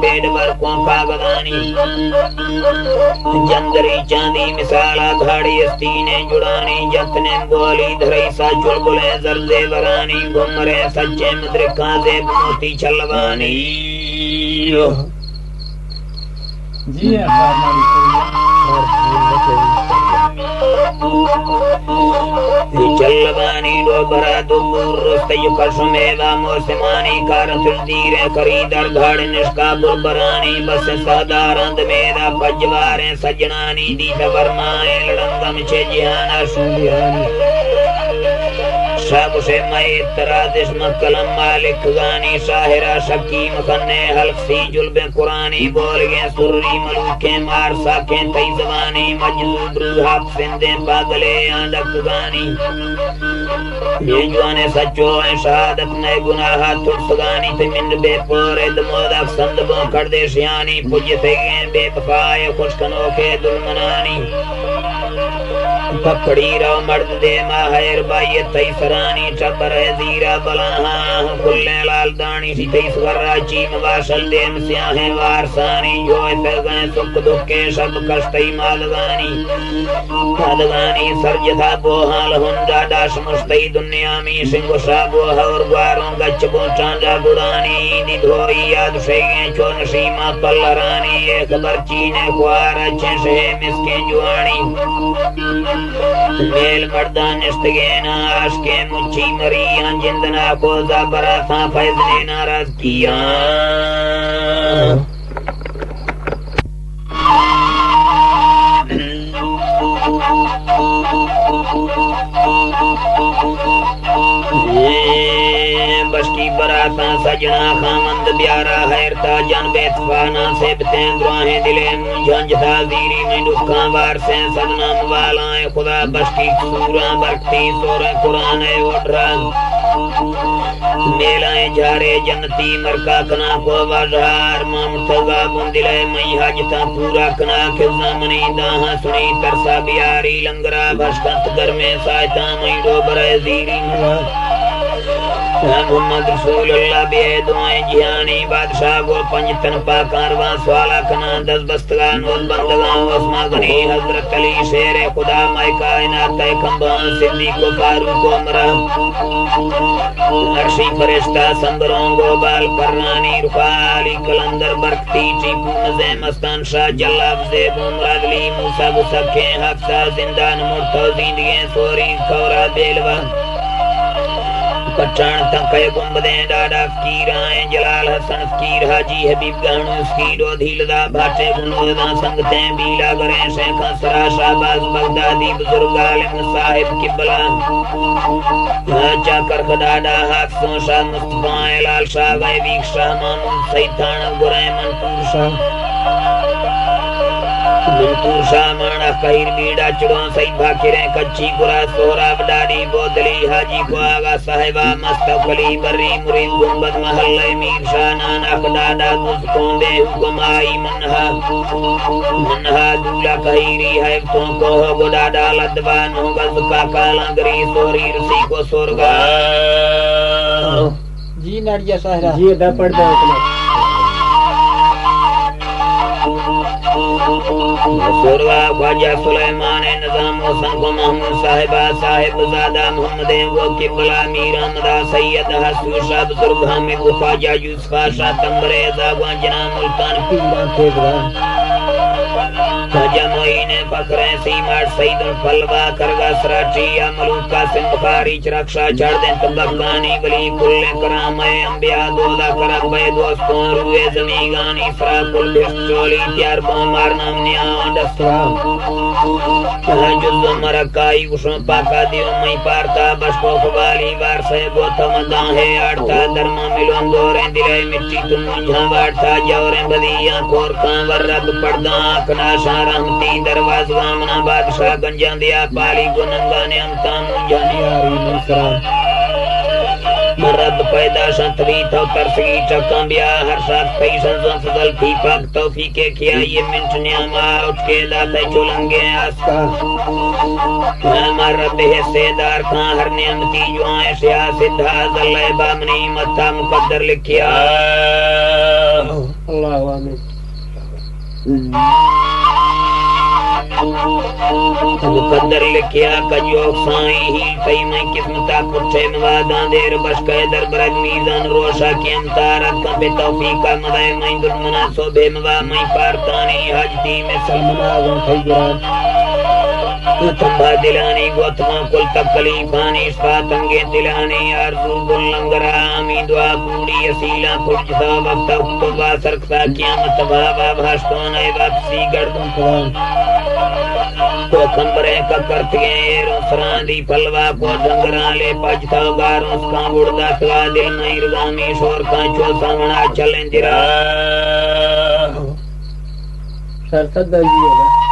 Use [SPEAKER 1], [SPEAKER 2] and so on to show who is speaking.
[SPEAKER 1] پیڑ پر کو کاغذانی جندری چاندی مثالا دھاڑی استینے جڑانی جتنے بولی دھرئی سا چلبلے زردے ورانی گمرے سچے مدرکا سے موتی چلوانی
[SPEAKER 2] جی
[SPEAKER 1] چلوانی دو برا دبور رستیو کشمیوا موسمانی کارت الدیر خریدر دھاڑ نشکا بربرانی بس سادارند میرا پجواریں سجنانی دیت ورمائیں لڑنگم چھے جہانا شنگیانی شاہ سے میت رادش مکلم مالک گانی شاہرہ شکیم خنے حلق سی جلب قرآنی بول گئے سرری ملوکیں مار ساکیں تی زبانی مجذوب روحاب سندیں پاگلے آنڈک گانی یہ جوانے سچو ہیں شہادت نئے گناہ ترسگانی تے من بے پورے دمودک سندبوں کردے شیانی پج تھے گئے بے پفائے خوشکنوں کے دلمنانی پکڑی رو مرد دے ماہر بائیت تئی سرانی چبر ہے زیرہ بلاہاں کلے لال دانی سی تئی سغرہ چیم واشل دیم سیاہیں وارسانی جو اتگئے سکھ دکھے شب کشتی مادگانی سرجتھا بوہال ہنجا داش مشتی دنیا میں سنگو شابو ہور گواروں گچ بو چانجا گڑانی دی دھوئی یاد شیگیں چو نشیمہ پلرانی ایک برچینے خوار اچھے شہ مسکیں جوانی میل مردان نشتگین عاشقیں مچھی مریان جندنا کو زبرا تھا فیض نے ناراض کیا بشکی براتا سجنا خامند بیارا حیرتا جان بیت فانا سے بتیں دعائیں دلیں جنج تھا زیری میں دکھاں وار سے سدنا موالائیں خدا بشکی سورا برکتی سورہ قرآن اٹھرا میلائیں جھارے جنتی مرکا کنا کو وزہار مامتگا بندلے میں حجتا پورا کنا کھزا منی داہاں سنی ترسا بیاری لنگرا بھشکت گرمیں سائتا میں ڈوبرے زیری محمد رسول اللہ بے دعائیں جہانی بادشاہ گو پنجتن پاکاروان سوالا کنا دس بستگان وز بندگان واسما غنی حضرت علی شیر خدا مائی کائنات کمبان صدیق و فاروق و عمرہ عرشی فرشتہ سمبروں گو بال کرنانی رفالی کلندر برکتی چیپو مزے مستان شاہ جلاب زیب عمرہ دلی موسیٰ گسکیں حفظہ زندان مرتو زندگیں سوری کورا بیلوہ کچان تنکے گمبدیں ڈاڈا فکیر آئیں جلال حسن فکیر حاجی حبیب گانو فکیر و دھیلدہ بھاٹے گنودہ سنگتیں بیلا گریں شیخہ سرا شہباز بغدادی بزرگ عالم صاحب قبلہ چاکر خداڈا حافظوں شاہ مصطفیٰ لال شاہ غیبیق شاہ مامون سید تھانا گریں منپور شاہ منتور شاہ مانا کہیر بیڑا چڑوں سید بھاکریں کچھی گرا سورا بڈاڑی بودلی حاجی کو آگا صاحبہ مستقلی بری مرید گنبد محلہ میر شاہ نانا خدادا دوزکوں دے حکم آئی منہا دولا کہیری حیفتوں کو ہو گڈاڈا لدبان ہوگا زکا کالا گری سوری رسی کو سورگا
[SPEAKER 3] جی ناڑیا ساہرہ
[SPEAKER 4] جی ادا پڑھ دو
[SPEAKER 1] سورگا خواجہ سلیمان نظام حسن کو محمود صاحبہ صاحب زادہ محمد وہ قبلہ میر احمدہ سید حسو شاہ بزرگ حامد خواجہ یوسفہ شاہ تمبر ازاگوان جناح ملتان پیران تیزگان خواجہ معین فخر سیمار سید الفلوہ کرگا سراٹی ملوک قاسم بخاری چرک شاہ چڑ دیں تبکانی ولی کل کرام انبیاء دودا کرک بے دوستوں روئے زمیگانی فرا کل بھشت چولی تیار بومار نام نیاں دسترا جز مرکائی گشن پاکا دیو مئی پارتا بشکو خبالی وار سے گوتا مدان ہے آڑتا درما ملون دوریں دلے مٹی تم منجھاں وارتا جوریں بدیاں کورکاں ورد پرداں اکنا شاہ رحمتی درواز وامنا بادشاہ گنجان دیا پالی گننگانے امتان منجھانی آری نسرا مرد پیدا شنطوی تو ترسگی چکاں بیا ہر ساتھ پیشن زن فضل تھی پاک توفیق کیا یہ منٹ نیاما اٹھ کے داتے چولنگے آسکا مرد حصے دار کھاں ہر نعمتی جو آئے سیاست حاضر لے بامنی متا مقدر لکھیا
[SPEAKER 2] اللہ آمین
[SPEAKER 5] مقدر لکھیا کجو سائیں ہی کئی میں قسمتا کچھے موادان دیر بشکے در برد میزان روشا کی امتارت کا بے توفیقہ مدائے میں دلمنا صوبے موا میں پارتانی حجتی میں سلمنا آگوں تھئی گران تمبا دلانی گوتما کل تکلیفانی شفاتنگے دلانی آرزو بلنگرہ آمین دعا پوری اصیلہ پرجتا وقت اکتبا سرکتا قیامت بابا بھاشتون اے واپسی گردن قرآن کو کمبرے کا کرتگے رسران دی پلوا کو دنگران لے پجتا گاروں سکاں گڑدا سوا دل نہیں رضامی شور کا چو سامنا چلیں درا
[SPEAKER 2] شرطت دا جی ہے